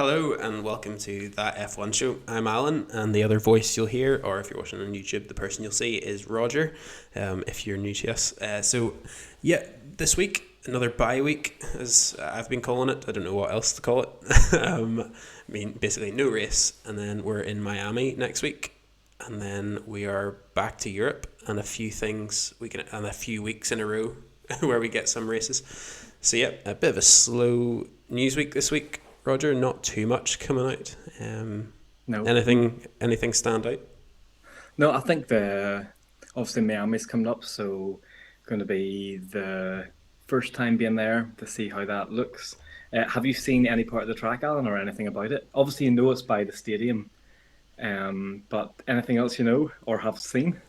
Hello and welcome to That F1 Show. I'm Alan, and the other voice you'll hear, or if you're watching on YouTube, the person you'll see is Roger, if you're new to us. This week, another bye week, as I've been calling it. I don't know what else to call it. Basically no race, and then we're in Miami next week, and then we are back to Europe, and a few weeks in a row where we get some races. So yeah, a bit of a slow news week this week. Roger, not too much coming out. No. Anything stand out? No, I think obviously Miami's coming up, so going to be the first time being there to see how that looks. Have you seen any part of the track, Alan, or anything about it? Obviously, you know it's by the stadium, but anything else you know or have seen?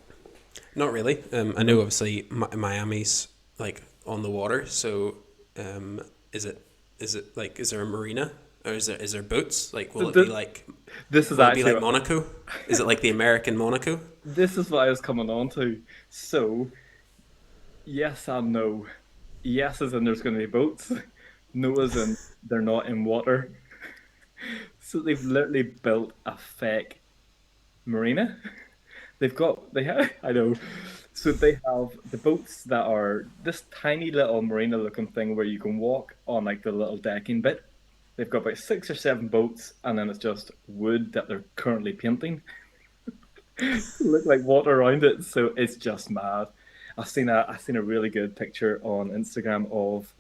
Not really. I know obviously Miami's like on the water, so is there a marina? Or is there boats? Like, will it be like? This is Will it be actually like Monaco? Is it like the American Monaco? this is what I was coming on to. So, yes and no. Yes, as in there's going to be boats. No, as in they're not in water. So they've literally built a fake marina. They have, I know. So they have the boats that are this tiny little marina looking thing where you can walk on like the little decking bit. They've got about 6 or 7 boats, and then it's just wood that they're currently painting. Look like water around it, so it's just mad. I've seen a really good picture on Instagram of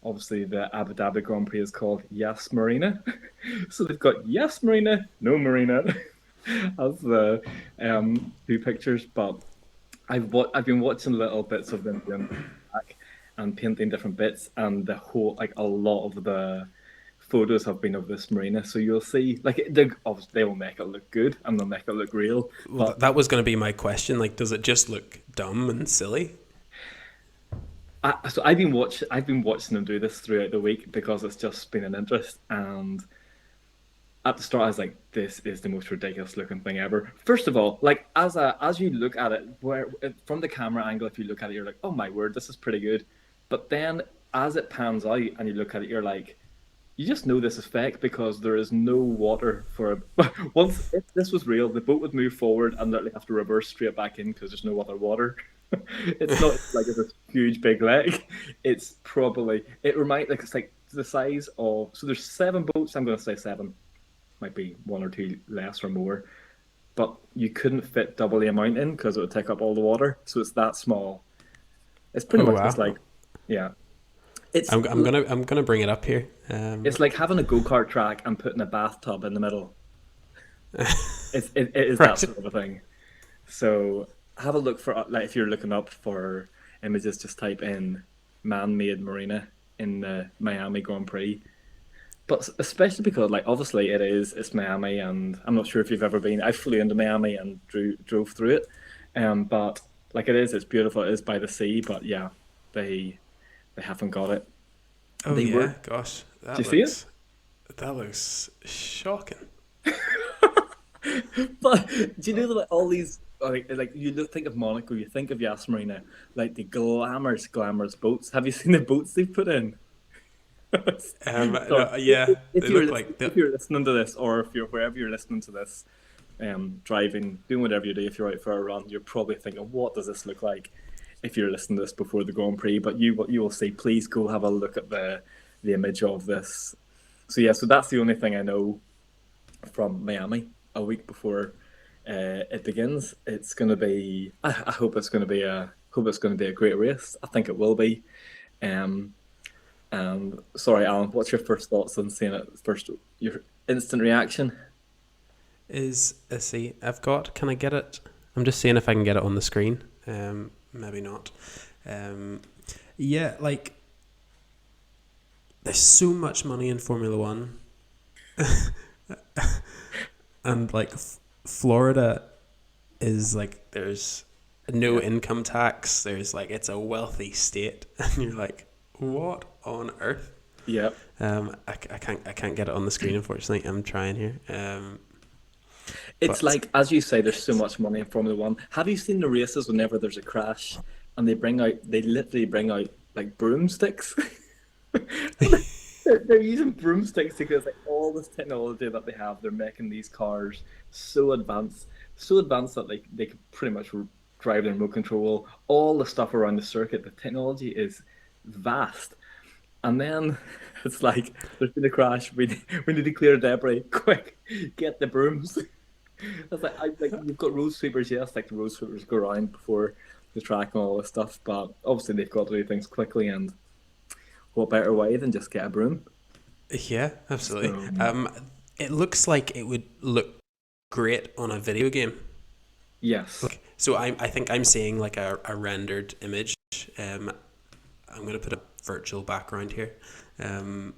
obviously the Abu Dhabi Grand Prix is called Yas Marina. So they've got Yas Marina, no Marina as the two pictures. But I've been watching little bits of them doing back and painting different bits, and the whole like a lot of the photos have been of this marina. So you'll see like obviously they will make it look good and they'll make it look real. Well, But that was going to be my question. Like, does it just look dumb and silly? I've been watching them do this throughout the week because it's just been an interest. And at the start, I was like, "This is the most ridiculous looking thing ever." First of all, like as you look at it, where from the camera angle, if you look at it, you're like, "Oh my word, this is pretty good." But then as it pans out and you look at it, you're like, you just know this is fake because there is no water for it. Once if this was real, the boat would move forward and literally have to reverse straight back in because there's no other water. It's not like it's a huge big lake. It's like the size of, so there's 7 boats. I'm going to say 7, might be 1 or 2 less or more, but you couldn't fit double the amount in because it would take up all the water. So it's that small. It's pretty Oh much just wow! like, yeah. It's I'm gonna bring it up here. it's like having a go-kart track and putting a bathtub in the middle. It is that Right. sort of a thing. So have a look for like if you're looking up for images, just type in man-made marina in the Miami Grand Prix. But especially because like obviously it's Miami, and I'm not sure if you've ever been. I flew into Miami and drove through it, but like it's beautiful. It is by the sea, but yeah, they they haven't got it. Oh They yeah, were. gosh, Do you see it? that looks shocking. But do you know that like, all these like think of Monaco, you think of Yas Marina, like the glamorous boats. Have you seen the boats they've put in? So No, yeah, they look like if the. you're listening to this, or if you're wherever you're listening to this, driving, doing whatever you do, if you're out for a run, you're probably thinking, what does this look like? If you're listening to this before the Grand Prix, but you will see. Please go have a look at the image of this. So yeah, so that's the only thing I know from Miami a week before it begins. It's going to be. I hope it's going to be a great race. I think it will be. Um, and sorry, Alan, what's your first thoughts on seeing it? First, your instant reaction. Let's see, I've got. Can I get it? I'm just seeing if I can get it on the screen. Maybe not. Um, yeah, like there's so much money in Formula One, and like Florida is like there's no Yeah, income tax. There's like it's a wealthy state, and you're like, what on earth? yeah. I can't get it on the screen. Unfortunately, I'm trying here. It's But like as you say, there's so much money in Formula One. Have you seen the races whenever there's a crash, and they literally bring out like broomsticks? they're using broomsticks because like all this technology that they have, they're making these cars so advanced that like they could pretty much drive their remote control. All the stuff around the circuit, the technology is vast. And then it's like there's been a crash. We need to clear debris. Quick, get the brooms. That's like you've got road sweepers. Yes, like the road sweepers go around before the track and all this stuff. But obviously they've got to do things quickly, and what better way than just get a broom? Yeah, absolutely. So It looks like it would look great on a video game. yes, So I think I'm seeing like a rendered image. I'm going to put a virtual background here. Um,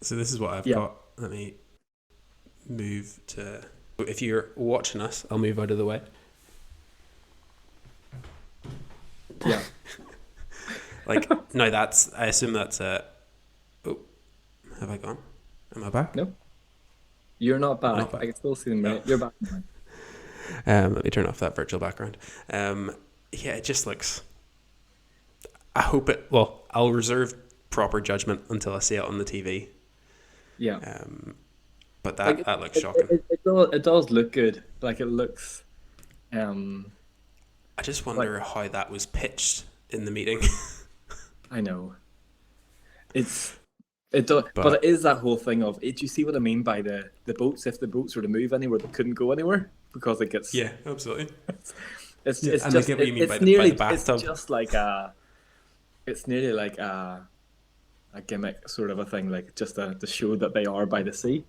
so this is what I've yeah, got. Let me move to. If you're watching us, I'll move out of the way. yeah. Like no, that's. I assume that's a. Oh, have I gone? Am I back? No, you're not I'm back. not back. I can still see them. No. You're back now. Let me turn off that virtual background. Yeah, it just looks. I hope it. Well, I'll reserve proper judgment until I see it on the TV. Yeah, But like that looks shocking. it does look good. Like it looks, um, I just like wonder how that was pitched in the meeting. I know it's it does, but it But is that whole thing of it. Do you see what I mean by the boats? If the boats were to move anywhere, they couldn't go anywhere because it gets. yeah, absolutely. It's Yeah, it's and I just get what you mean it's by the nearly it's bathtub. just like it's nearly like a gimmick sort of a thing, like just to show that they are by the sea.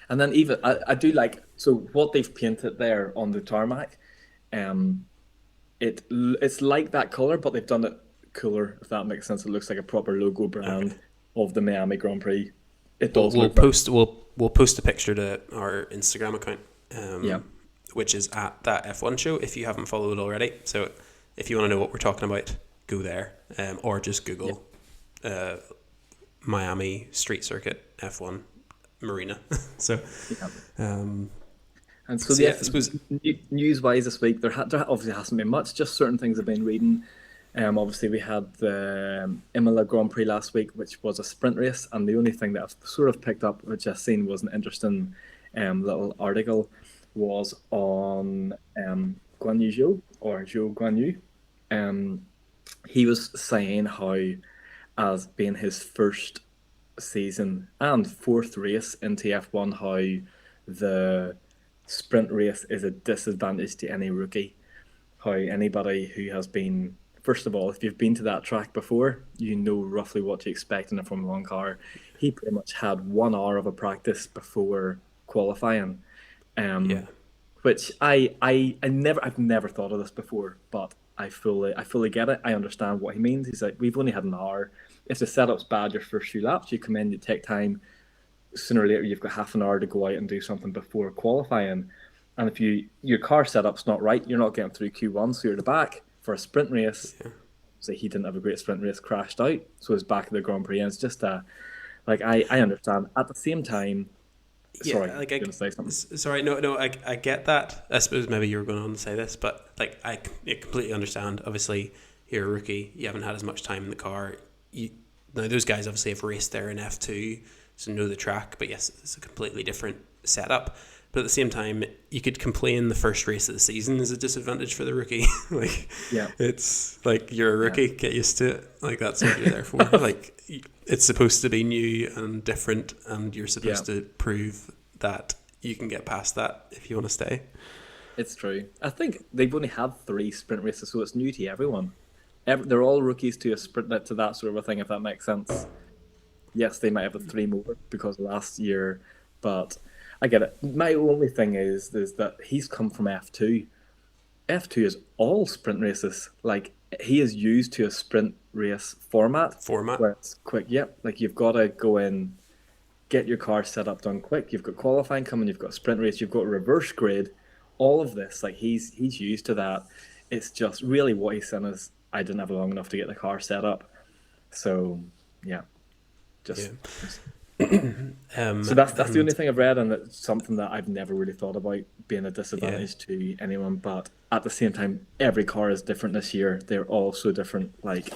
And then even I do like so what they've painted there on the tarmac. Um, it's like that color, but they've done it cooler. If that makes sense, it looks like a proper logo Okay. brand of the Miami Grand Prix. It We'll does we'll look very post we'll post a picture to our Instagram account, yeah which is at that F1 show. If you haven't followed it already, so if you want to know what we're talking about, go there, or just yeah Google uh, Miami Street Circuit F1 Marina. so yeah. um, And so so yeah, I yes, suppose news wise this week there obviously hasn't been much. Just certain things I've been reading. Obviously we had the Imola Grand Prix last week, which was a sprint race, and the only thing that I've sort of picked up, which I've seen was an interesting little article, was on Guan Yu Zhou or Zhou Guan Yu. Um, he was saying how, as being his first season and fourth race in TF1, how the sprint race is a disadvantage to any rookie. How anybody who has been, first of all, if you've been to that track before, you know roughly what to expect in a Formula One car. He pretty much had 1 hour of a practice before qualifying, yeah, um, which I've never thought of this before, but I fully get it. I understand what he means. He's like, we've only had an hour. If the setup's bad your first few laps, you come in, you take time. Sooner or later, you've got half an hour to go out and do something before qualifying. And if your car setup's not right, you're not getting through Q1, so you're at the back for a sprint race. yeah, So he didn't have a great sprint race, crashed out, so he's back at the Grand Prix. And it's just like I understand. At the same time, sorry, yeah. Like you're gonna say something. sorry, no, I get that. I suppose maybe you were going on to say this, but like I completely understand. Obviously, you're a rookie. You haven't had as much time in the car. Now those guys obviously have raced there in F2, so know the track. But yes, it's a completely different setup. But at the same time, you could complain the first race of the season is a disadvantage for the rookie. Like, Yeah, it's like you're a yeah, rookie, get used to it. Like that's what you're there for. Like it's supposed to be new and different, and you're yeah. supposed to prove that you can get past that if you want to stay. It's true. I think they've only had 3 sprint races, so it's new to everyone. They're all rookies to a sprint to that sort of a thing, if that makes sense. Yes, they might have 3 more because of last year, but I get it. My only thing is that he's come from F2. F2 is all sprint races. Like he is used to a sprint race format Format. where it's quick. Yep, like you've got to go in, get your car set up done quick. You've got qualifying coming. You've got sprint race. You've got a reverse grid. All of this, like he's used to that. It's just really what he's saying is I didn't have long enough to get the car set up. So yeah, Yeah. just so that's the only And thing I've read, and it's something that I've never really thought about being a yeah, disadvantage to anyone. But at the same time, every car is different this year. They're all so different. Like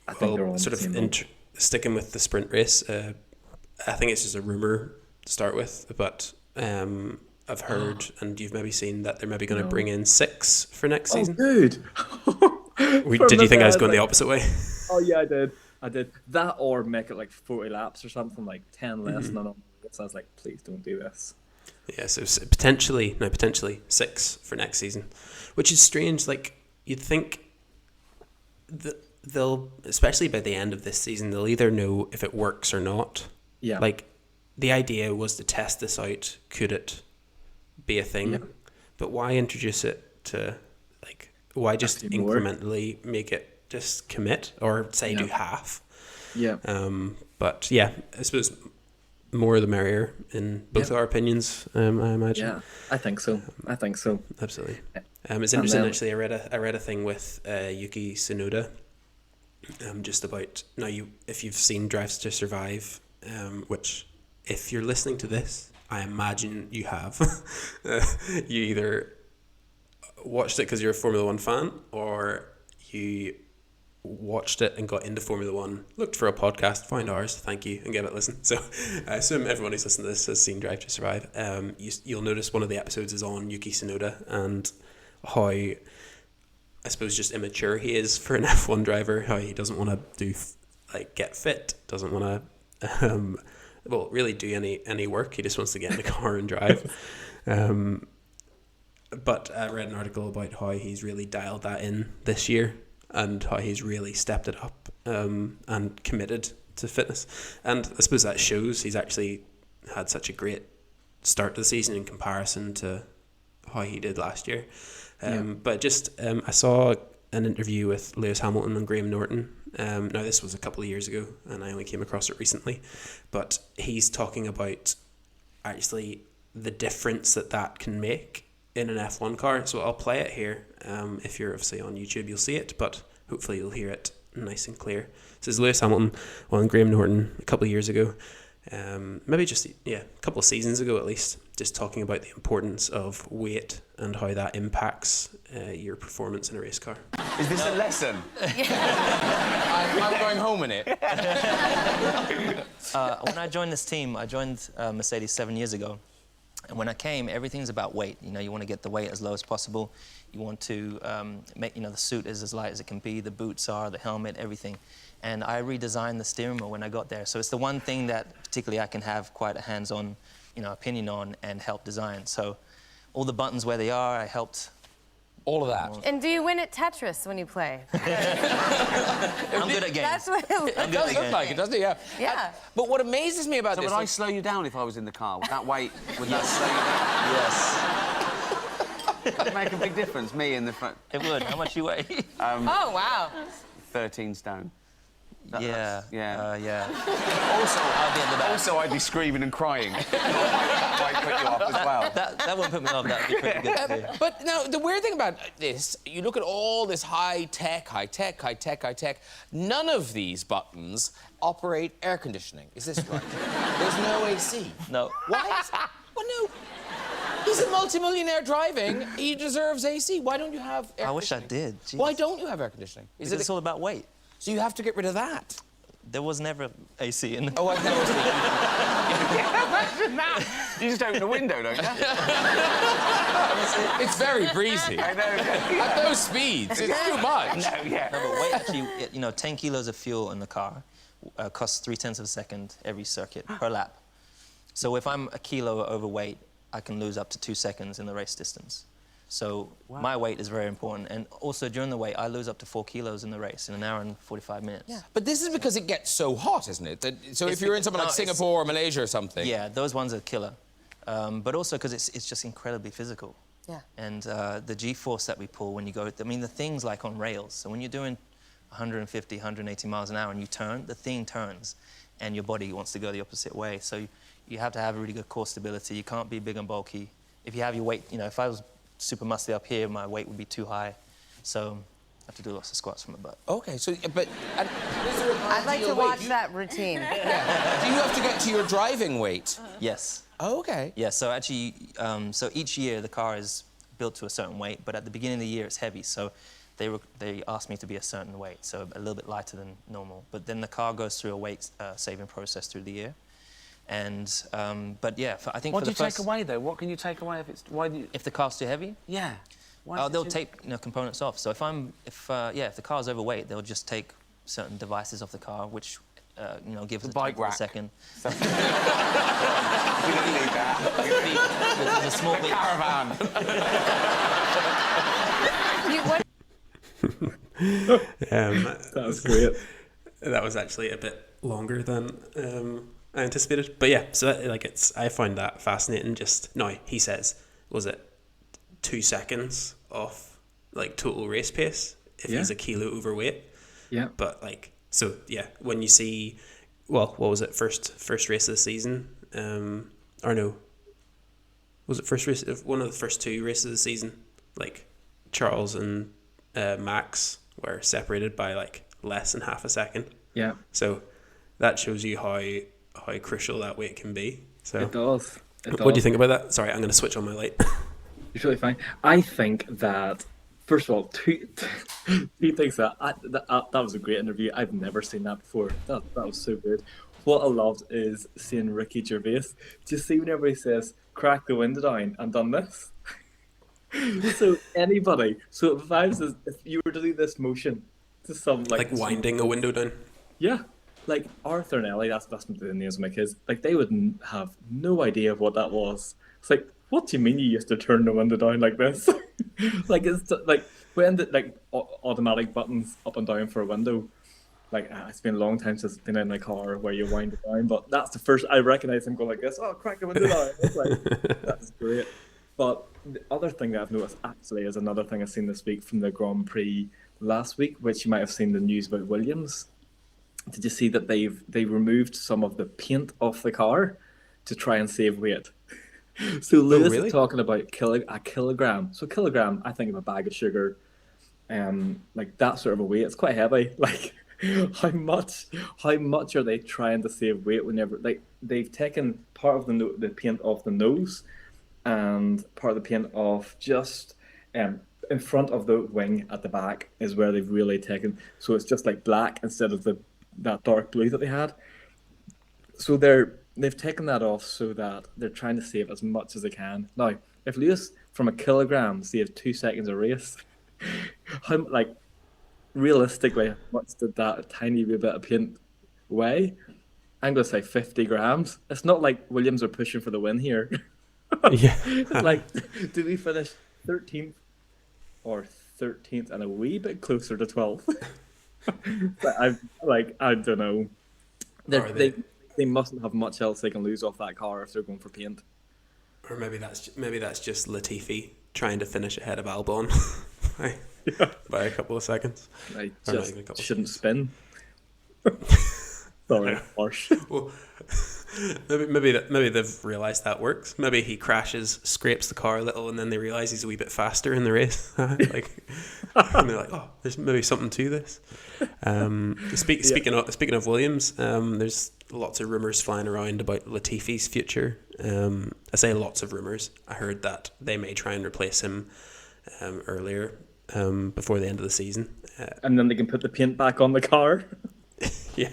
I think they're all sort the of same. sticking with the sprint race, I think it's just a rumour to start with, but I've heard, and you've maybe seen, that they're maybe going to bring in 6 for next season. Good. Did you think I was going the opposite way? Oh yeah, I did that, or make it like 40 laps or something, like 10 less than on. So I was like, please don't do this. Yeah, so potentially 6 for next season, which is strange. Like, you'd think that they'll, especially by the end of this season, they'll either know if it works or not. Yeah. Like, the idea was to test this out. Could it be a thing? Yeah. But why introduce it to, like, why just Actually more. incrementally make it just commit, or say do half? Yeah. But yeah, I suppose more the merrier in both our opinions, I imagine. Yeah, I think so. Absolutely. It's interesting, actually. I read a thing with Yuki Tsunoda, just about, now, if you've seen Drive to Survive, which, if you're listening to this, I imagine you have. You either watched it because you're a Formula One fan, or you watched it and got into Formula One, looked for a podcast, found ours, thank you, and gave it a listen. So I assume everyone who's listened to this has seen Drive to Survive. You'll notice one of the episodes is on Yuki Tsunoda and how, I suppose, just immature he is for an F1 driver, how he doesn't want to get fit, doesn't want to really do any work. He just wants to get in the car and drive. But I read an article about how he's really dialed that in this year, and how he's really stepped it up, and committed to fitness. And I suppose that shows he's actually had such a great start to the season in comparison to how he did last year. But just, I saw an interview with Lewis Hamilton and Graham Norton. Now, this was a couple of years ago, and I only came across it recently. But he's talking about actually the difference that can make in an F1 car. So I'll play it here. If you're obviously on YouTube, you'll see it, but hopefully you'll hear it nice and clear. This is Lewis Hamilton on Graham Norton a couple of years ago, maybe just a couple of seasons ago at least, just talking about the importance of weight and how that impacts your performance in a race car. Is this a lesson? I'm going home in it. When I joined this team, I joined Mercedes 7 years ago. And when I came, everything's about weight. You want to get the weight as low as possible. You want to make, the suit is as light as it can be, the boots are, the helmet, everything. And I redesigned the steering wheel when I got there. So it's the one thing that particularly I can have quite a hands-on, opinion on and help design. So all the buttons where they are, I helped. All of that. And do you win at Tetris when you play? I'm good at games. That's what it looks It does look like it, doesn't it? Yeah. Yeah. But what amazes me about So this... would I slow you down if I was in the car? Would that weight, would that slow you down? Yes, That'd make a big difference, me in the front. it would. How much you weigh? Oh, wow. 13 stone. Yeah. Yeah. I'll be at the back. Also, I'd be screaming and crying. Might put you off as well. That won't put me off. That'd be pretty good to do. But now, the weird thing about this, you look at all this high tech. None of these buttons operate air conditioning. Is this right? There's no AC. No. What? Well, no. He's a multimillionaire driving. He deserves AC. Why don't you have air I wish I conditioning? did. Jeez. Why don't you have air conditioning? Because it's all about weight. So you have to get rid of that. There was never AC in. Oh, I've never seen Imagine that! You just open the window, don't you? It's very breezy. I know. At those speeds, it's too much. No, yeah. No, but weight actually, 10 kilos of fuel in the car costs 0.3 of a second every circuit per lap. So if I'm a kilo overweight, I can lose up to 2 seconds in the race distance. So my weight is very important. And also during the weight, I lose up to 4 kilos in the race in an hour and 45 minutes. Yeah. But this is because it gets so hot, isn't it? So if you're in somewhere like no, Singapore or Malaysia or something... Yeah, those ones are killer. But also because it's just incredibly physical. Yeah. And the G-force that we pull when you go... I mean, the thing's like on rails. So when you're doing 150, 180 miles an hour and you turn, the thing turns and your body wants to go the opposite way. So you have to have a really good core stability. You can't be big and bulky. If you have your weight... if I was super muscly up here, my weight would be too high. So I have to do lots of squats from the butt. OK, so... But... I'd like to watch that routine. Yeah. Do you have to get to your driving weight? Yes. Oh, OK. Yeah, so actually, so each year the car is built to a certain weight, but at the beginning of the year it's heavy. So they asked me to be a certain weight, so a little bit lighter than normal. But then the car goes through a weight saving process through the year. And but yeah, I think What for do the you first, take away though? What can you take away if it's if the car's too heavy, yeah? Why is it they'll too- take components off. So if the car's overweight, they'll just take certain devices off the car, which gives The it time bike for a rack. second. We don't need that. There's a small bit. Caravan. That was great. That was actually a bit longer than I anticipated. But yeah, so I find that fascinating. Just now, he says, was it 2 seconds off like total race pace if he's a kilo overweight? Yeah. But so yeah, when you see, well, what was it, first race of the season? Or no, was it first race of one of the first 2 races of the season? Like Charles and Max were separated by less than half a second. Yeah. So that shows you how crucial that weight can be. So It does. what do you think about that? Sorry, I'm going to switch on my light. It's really fine. I think that, first of all, two things that was a great interview. I've never seen that before. That was so good. What I loved is seeing Ricky Gervais. Do you see whenever he says, crack the window down and done this? So if you were to do this motion to some Like winding a window down. yeah, like Arthur and Ellie, that's the names of my kids. Like they would have no idea of what that was. It's like, what do you mean you used to turn the window down like this? It's like when the automatic buttons up and down for a window. It's been a long time since I've been in a car where you wind it down, but that's the first I recognize him going like this. Oh, crack the window down. It's like, that's great. But the other thing that I've noticed actually is another thing I've seen this week from the Grand Prix last week, which you might have seen the news about Williams. Did you see that they removed some of the paint off the car to try and save weight? So Lewis really? is talking about a kilogram. So a kilogram, I think of a bag of sugar, like that sort of a weight. It's quite heavy. Like how much are they trying to save weight whenever they've taken part of the paint off the nose and part of the paint off just in front of the wing at the back is where they've really taken. So it's just like black instead of that dark blue that they had. So they've taken that off so that they're trying to save as much as they can. Now, if Lewis from a kilogram saved 2 seconds a race, realistically, how much did that tiny wee bit of paint weigh? I'm going to say 50 grams. It's not like Williams are pushing for the win here. Yeah. It's like, do we finish 13th or 13th and a wee bit closer to 12th? I don't know. They mustn't have much else they can lose off that car if they're going for paint. Or maybe that's just Latifi trying to finish ahead of Albon by a couple of seconds. I Or not just even a couple shouldn't spin. Sorry, harsh. Well, maybe they've realised that works. Maybe he crashes, scrapes the car a little, and then they realise he's a wee bit faster in the race. And they're like, oh, there's maybe something to this. Speaking of Williams, there's lots of rumours flying around about Latifi's future. I say lots of rumours. I heard that they may try and replace him earlier, before the end of the season. And then they can put the paint back on the car. Yeah.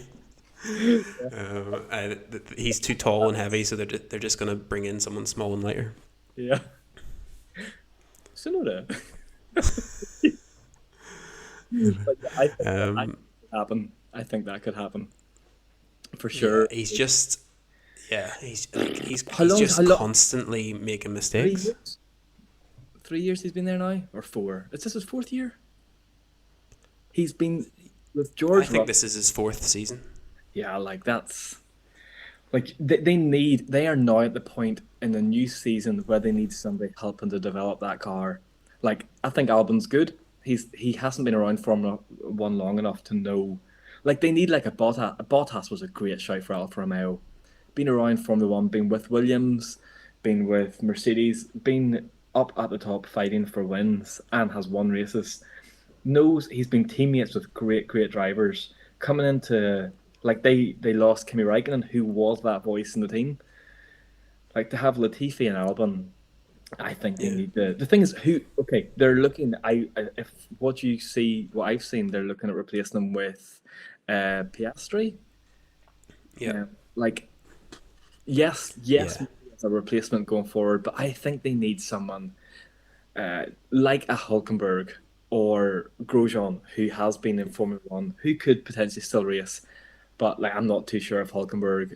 He's too tall and heavy, so they're just going to bring in someone small and lighter. Yeah. Sonoda. I think that could happen. For sure. Yeah, he's just How long- constantly making 3 mistakes. years? 3 years he's been there now? Or 4? Is this his 4th year? He's been with George I think Russell. this is his 4th season. Yeah, that's they are now at the point in the new season where they need somebody helping to develop that car. Like, I think Albon's good. He hasn't been around Formula One long enough to know. Like, they need like a Bottas. Bottas was a great shout for Alfa Romeo. Been around Formula One, been with Williams, been with Mercedes, been up at the top fighting for wins, and has won races. Knows he's been teammates with great drivers. Coming into, like, they lost Kimi Räikkönen, who was that voice in the team. Like, to have Latifi and Albon I think they need the thing is who. Okay, they're looking. If what you see, what I've seen, they're looking at replacing them with Piastri. Yeah. Like yes, Yeah. as a replacement going forward, but I think they need someone like a Hulkenberg or Grosjean, who has been in Formula One, who could potentially still race. But like, I'm not too sure if Hulkenberg.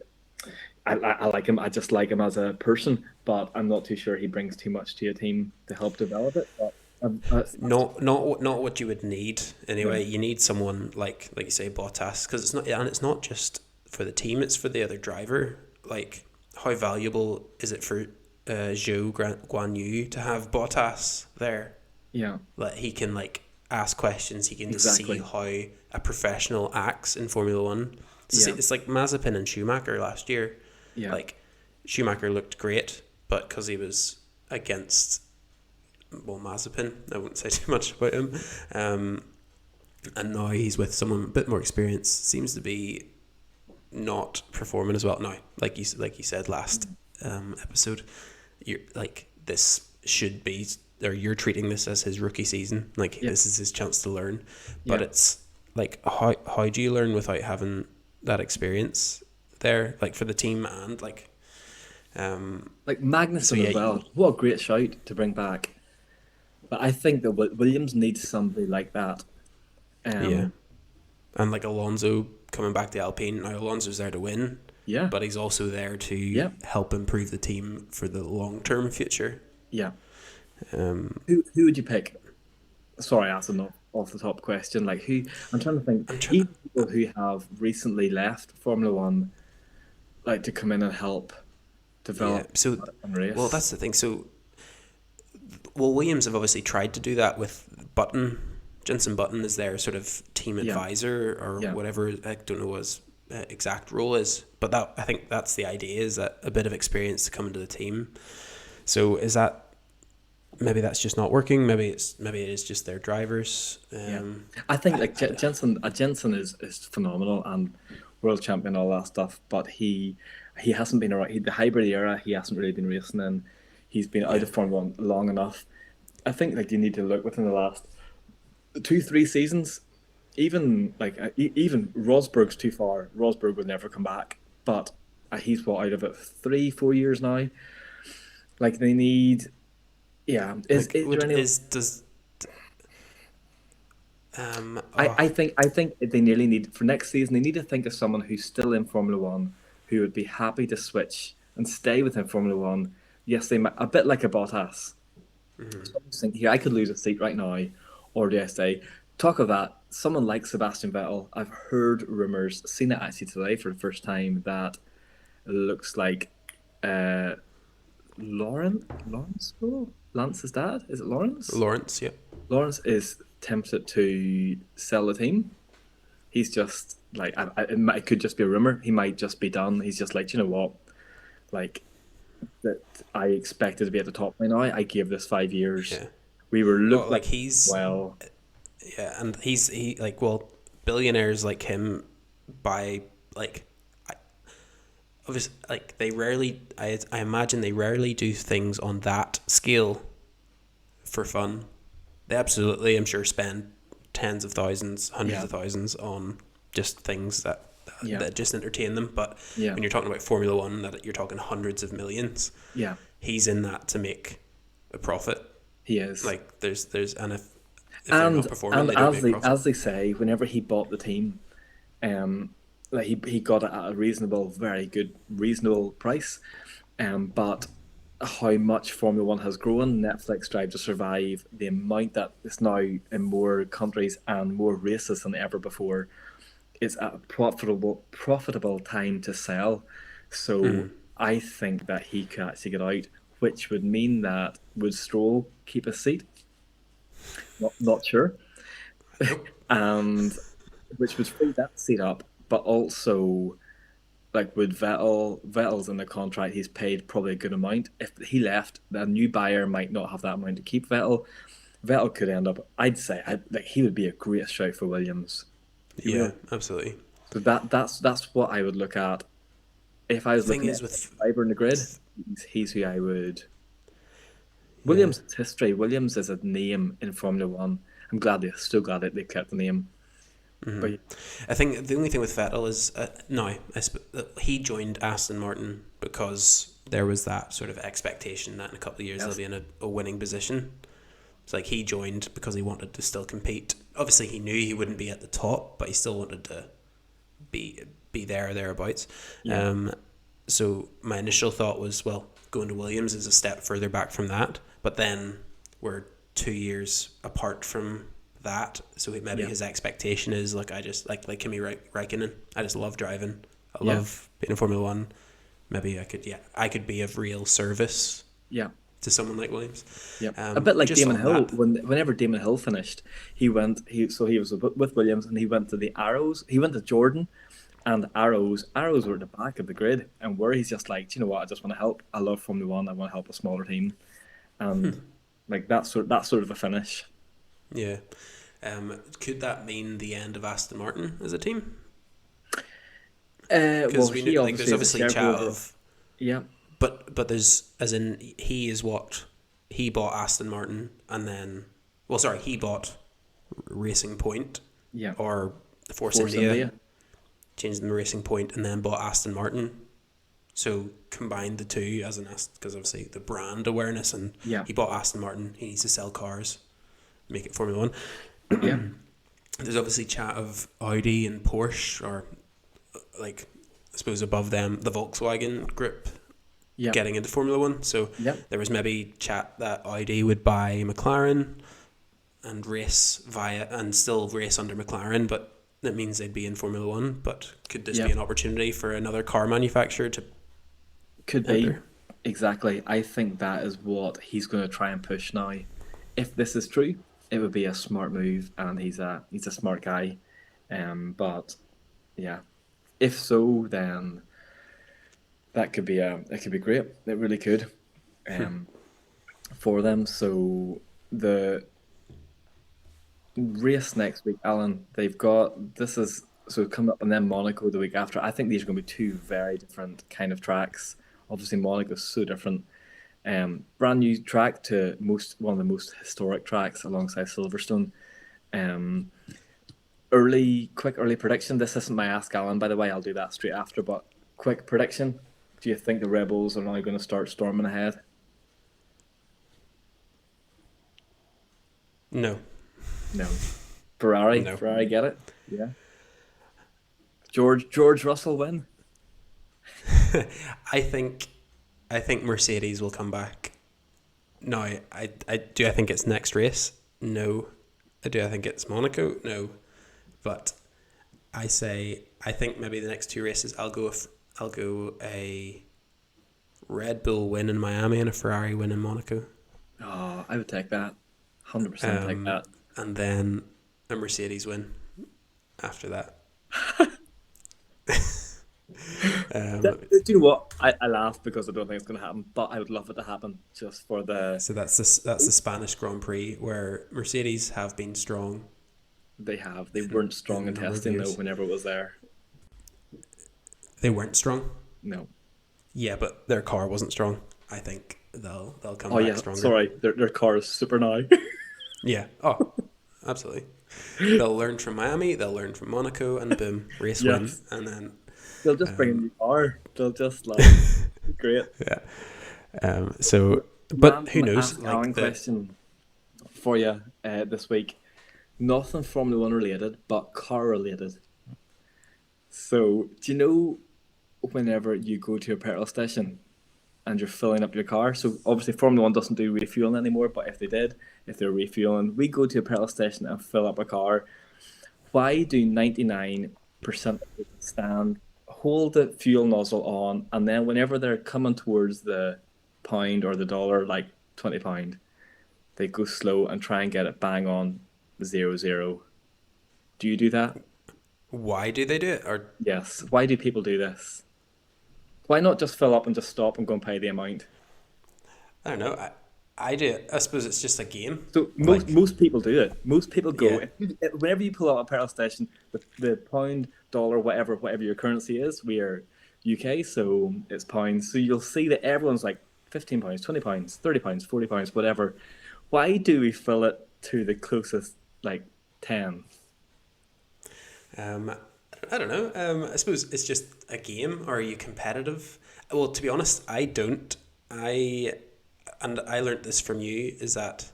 I like him. I just like him as a person, but I'm not too sure he brings too much to a team to help develop it. But Not what you would need anyway. Yeah. You need someone like you say Bottas, because it's not just for the team; it's for the other driver. Like, how valuable is it for Zhou Guan Yu to have Bottas there? Yeah, Like, he can like ask questions. He can Exactly. see how a professional acts in Formula One. Yeah. It's like Mazepin and Schumacher last year. Yeah. Like, Schumacher looked great, but because he was against, well, Mazepin, I wouldn't say too much about him. And now he's with someone a bit more experienced. Seems to be not performing as well now. Like you said last episode, you're like, this should be, or you're treating this as his rookie season. Like, this is his chance to learn. But Yeah. it's like, how do you learn without having that experience there, like, for the team? And like, like Magnussen So, yeah, as well. What a great shout to bring back. But I think that Williams needs somebody like that. yeah, and like Alonso coming back to Alpine. Now, Alonso's there to win, Yeah. but he's also there to Yeah. help improve the team for the long term future. Yeah. Um, Who would you pick? Sorry, I asked an off the top question. Like who? I'm trying to think. Even people who have recently left Formula One, like to come in and help develop yeah, so and race. well, that's the thing. So, well, Williams have obviously tried to do that with Button. Jenson Button is their sort of team advisor or Yeah. whatever. I don't know what his exact role is, but that, I think that's the idea, is that a bit of experience to come into the team. So is that, maybe that's just not working? Maybe it is just their drivers. I think like Jensen is phenomenal and world champion, all that stuff. But he hasn't been around. The hybrid era, he hasn't really been racing in. He's been out of Formula One long enough. I think like you need to look within the last 2-3 seasons. Even like even Rosberg's too far. Rosberg would never come back. But he's out of it 3-4 years now. Like they need. Yeah, is there any? I think they nearly need for next season. They need to think of someone who's still in Formula One, who would be happy to switch and stay within Formula One. Yes, they might, a bit like a Bottas. So I'm just thinking here, I could lose a seat right now, or do I stay? Talk of that, someone like Sebastian Vettel. I've heard rumors, seen it actually today for the first time, that it looks like Lance's dad, is it Lawrence? Lawrence, yeah. Lawrence is tempted to sell the team. He's just like, it could just be a rumor. He might just be done. He's just like, you know what, like that. I expected to be at the top by now. I gave this 5 years. Yeah. We were Well, like, he's well. Yeah, and he like, well, billionaires like him buy, like, obviously, like, they rarely, I imagine they rarely do things on that scale for fun. They absolutely, I'm sure, spend tens of thousands, hundreds of thousands on just things that just entertain them. But when you're talking about Formula One, that you're talking hundreds of millions. Yeah, he's in that to make a profit. he is. Like, there's and if they're not performing, they don't make profit. as they say, whenever he bought the team, like he got it at a very good, reasonable price. But how much Formula One has grown, Netflix Drive to Survive, the amount that it's now in more countries and more races than ever before, it's a profitable time to sell. So I think that he could actually get out, which would mean that would Stroll keep his seat? Not sure. And which would free that seat up, but also, like, with Vettel's in the contract, he's paid probably a good amount. If he left, the new buyer might not have that amount to keep Vettel. Vettel could end up, I'd say, like, he would be a great shout for Williams. Yeah, absolutely. So that's what I would look at if I was looking at the driver in the grid. He's who I would. Williams' history. Williams is a name in Formula One. Still glad that they kept the name. But I think the only thing with Vettel is he joined Aston Martin because there was that sort of expectation that in a couple of years they'll be in a winning position. It's like he joined because he wanted to still compete. Obviously, he knew he wouldn't be at the top, but he still wanted to be there or thereabouts. Yeah. So my initial thought was, well, going to Williams is a step further back from that. But then we're 2 years apart from that, so maybe his expectation is like, I just like Kimi Räikkönen. I just love driving. I love being in Formula One. Maybe I could be of real service. Yeah. To someone like Williams. Yeah, a bit like just Damon on Hill. that- Whenever Damon Hill finished, he was with Williams, and he went to the Arrows. He went to Jordan, and Arrows were at the back of the grid, and where he's just like, "Do you know what? I just want to help. I love Formula One. I want to help a smaller team," and like that sort of a finish. Yeah. Could that mean the end of Aston Martin as a team? Because Well, there's obviously chat of, yeah, but there's, as in, he bought Aston Martin, and then, he bought Racing Point, yeah, or Force India, changed them to Racing Point, and then bought Aston Martin. So combined the two as because obviously the brand awareness, and he bought Aston Martin. He needs to sell cars, make it Formula One. Yeah. There's obviously chat of Audi and Porsche, or like, I suppose above them, the Volkswagen group getting into Formula One. So there was maybe chat that Audi would buy McLaren and still race under McLaren, but that means they'd be in Formula One. But could this be an opportunity for another car manufacturer to? Could be. Exactly. I think that is what he's going to try and push now. If this is true, it would be a smart move, and he's a smart guy. But yeah, if so, then that could be great. It really could, for them. So the race next week, Alan, they've got coming up, and then Monaco the week after. I think these are going to be two very different kind of tracks. Obviously, Monaco's so different. Brand new track to one of the most historic tracks alongside Silverstone. Quick early prediction. This isn't my Ask Alan, by the way. I'll do that straight after. But quick prediction. Do you think the Rebels are now going to start storming ahead? No. Ferrari. No. Ferrari get it. Yeah. George Russell win. I think Mercedes will come back. No, I think it's next race. No. I think it's Monaco. No. But I think maybe the next two races I'll go a Red Bull win in Miami and a Ferrari win in Monaco. Oh, I would take that. 100% take that. And then a Mercedes win after that. Do you know what? I laugh because I don't think it's going to happen, but I would love it to happen just for the. So that's the Spanish Grand Prix, where Mercedes have been strong. They weren't strong in testing though. Whenever it was there, they weren't strong. No. Yeah, but their car wasn't strong. I think they'll come back stronger. Sorry, their car is super now. Yeah. Oh, absolutely. They'll learn from Miami. They'll learn from Monaco, and boom, race win, and then. They'll just bring a new car. They'll just great. Yeah. So, but who knows? Like question for you this week. Nothing Formula One related, but car related. So, do you know whenever you go to a petrol station and you're filling up your car? So obviously Formula One doesn't do refueling anymore, but if they're refueling, we go to a petrol station and fill up a car. Why do 99% of people stand, hold the fuel nozzle on, and then whenever they're coming towards the pound or the dollar, like £20, they go slow and try and get it bang on 0-0? Do you do that? Why do they do it? Or Yes. Why do people do this? Why not just fill up and just stop and go and pay the amount? I don't know. I do it. I suppose it's just a game. So most people do it. Most people go whenever you pull out a petrol station, the pound, dollar, whatever your currency is. We are UK, so it's pounds. So you'll see that everyone's like £15, £20, £30, £40, whatever. Why do we fill it to the closest, like, 10? I don't know. I suppose it's just a game. Or are you competitive? Well, to be honest, I don't. I learnt this from you. Is that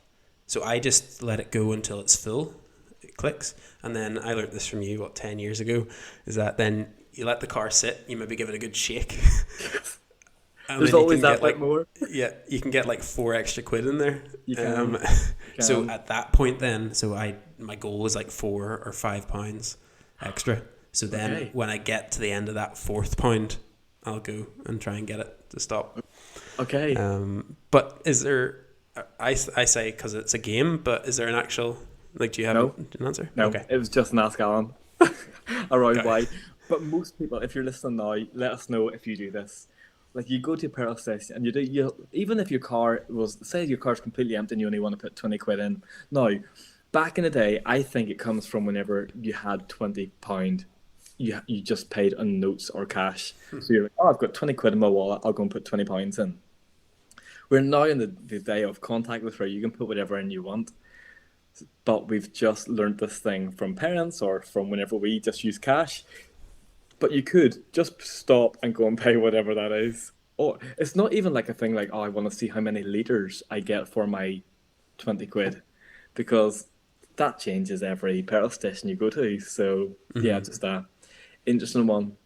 so? I just let it go until it's full. It clicks, and then I learnt this from you. 10 years ago? Is that then you let the car sit? You maybe give it a good shake. And There's then you always can that get, like, more. Yeah, you can get like 4 extra quid in there. You can. So can. at that point, then, my goal was like £4 or £5 extra. So then Okay. when I get to the end of that £4, I'll go and try and get it to stop. Okay. But is there? I say because it's a game, but is there an actual, like? Do you have No. an answer? No, Okay. it was just an Ask Alan around Okay. why. But most people, if you're listening now, let us know if you do this. Like, you go to a petrol station and even if your car say your car's completely empty and you only want to put 20 quid in. Now, back in the day, I think it comes from whenever you had £20, you just paid on notes or cash. So you're like, oh, I've got 20 quid in my wallet, I'll go and put £20 in. We're now in the day of contactless where you can put whatever in you want. But we've just learned this thing from parents or from whenever we just use cash. But you could just stop and go and pay whatever that is. Or it's not even like a thing like, oh, I want to see how many litres I get for my 20 quid. Because that changes every petrol station you go to. So, yeah, just a interesting one.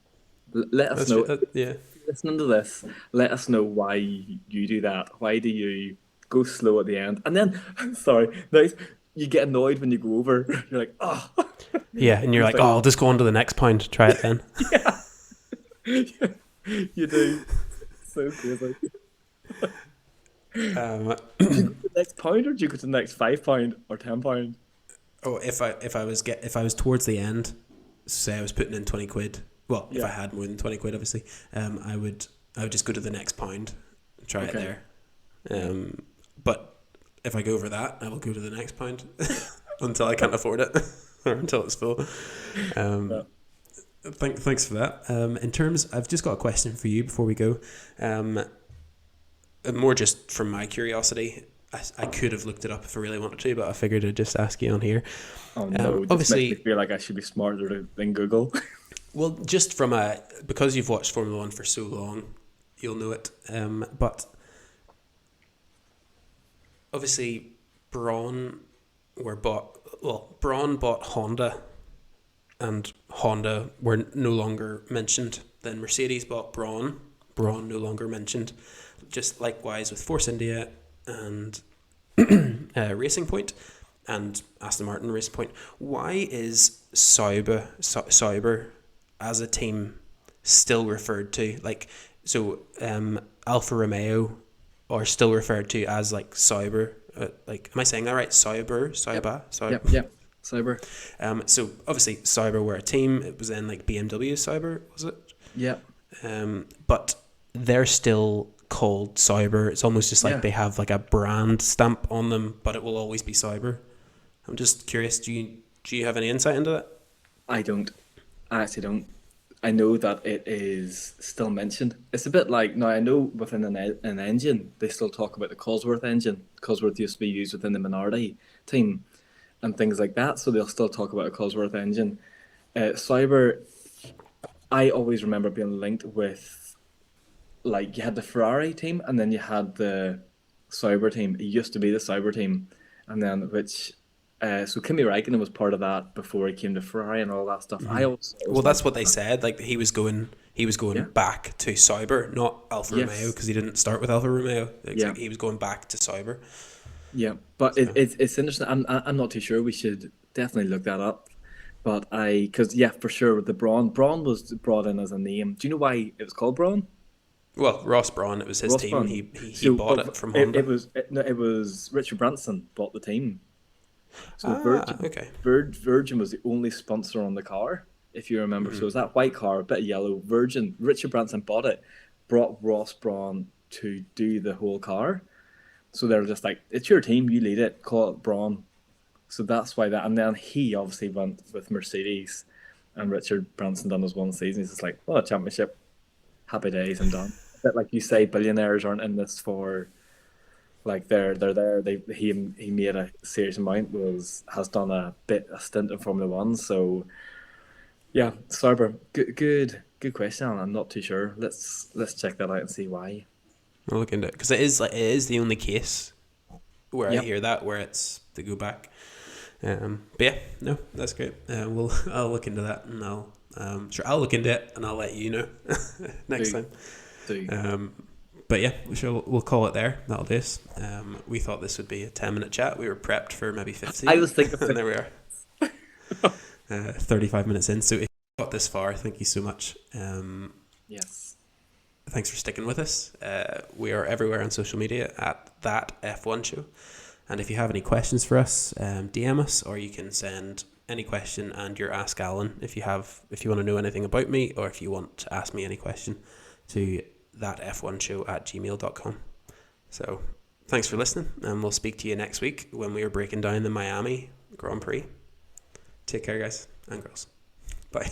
Let us know. Yeah. Listening to this, let us know why you do that. Why do you go slow at the end? And then, sorry, nice. You get annoyed when you go over. You're like, oh. Yeah, and you're like, oh, I'll just go on to the next pound. Try it then. You do. So crazy. Do you go to the next pound, or do you go to the next £5 or £10? Oh, if I was towards the end, say I was putting in 20 quid. Well, if Yeah. I had more than 20 quid, obviously, I would just go to the next pound and try it Okay. there. But if I go over that, I will go to the next pound until I can't afford it or until it's full. Thanks for that. In terms, I've just got a question for you before we go. More just from my curiosity. I could have looked it up if I really wanted to, but I figured I'd just ask you on here. Oh no! This obviously, makes me feel like I should be smarter than Google. well, just from because you've watched Formula One for so long, you'll know it. But obviously, Braun bought Honda, and Honda were no longer mentioned. Then Mercedes bought Braun no longer mentioned. Just likewise with Force India and Racing Point and Aston Martin Racing Point. Why is Sauber as a team still referred to Alfa Romeo are still referred to as like Sauber? Am I saying that right? Sauber. Yep. Sauber. So obviously Sauber were a team. It was then like BMW Sauber, was it? Yep. But they're still called Sauber. It's almost just like they have like a brand stamp on them, but it will always be Sauber. I'm just curious, do you have any insight into that? I don't. I actually don't. I know that it is still mentioned. It's a bit like, now I know within an engine, they still talk about the Cosworth engine. Cosworth used to be used within the Minardi team and things like that, so they'll still talk about a Cosworth engine. Sauber, I always remember being linked with, like, you had the Ferrari team and then you had the Sauber team. It used to be the Sauber team, and then so Kimi Räikkönen was part of that before he came to Ferrari and all that stuff. Well, that's what they said. Like he was going back to Sauber, not Alfa Yes. Romeo, because he didn't start with Alfa Romeo. Yeah. He was going back to Sauber. Yeah, but it's interesting. I'm not too sure. We should definitely look that up. But because for sure with the Braun was brought in as a name. Do you know why it was called Braun? Well, Ross Braun, it was his Ross team. Braun. He bought it from Honda. It was Richard Branson bought the team. So okay. Virgin was the only sponsor on the car, if you remember. So it was that white car, a bit of yellow. Virgin, Richard Branson bought it, brought Ross Braun to do the whole car. So they're just like, it's your team, you lead it, call it Braun. So that's why that. And then he obviously went with Mercedes, and Richard Branson done his one season. He's just like, well, a championship, happy days, I'm done. that, like you say, billionaires aren't in this for like they're there. He made a serious amount. Has done a stint in Formula One. So yeah, Sarber, good question. I'm not too sure. Let's check that out and see why. I'll look into it because it is the only case where I Yep. hear that where it's to go back. But yeah, no, that's great. I'll look into that and I'll look into it and I'll let you know next Do- time. do. But yeah, we'll call it there. That'll do us. We thought this would be a 10-minute chat. We were prepped for maybe 15. I was thinking, and there we are. 35 minutes in. So if you got this far, thank you so much. yes. Thanks for sticking with us. We are everywhere on social media at that F1 show. And if you have any questions for us, DM us, or you can send any question and your Ask Alan if you want to know anything about me, or if you want to ask me any question, to thatf1show@gmail.com. So thanks for listening, and we'll speak to you next week when we are breaking down the Miami Grand Prix. Take care, guys and girls. Bye.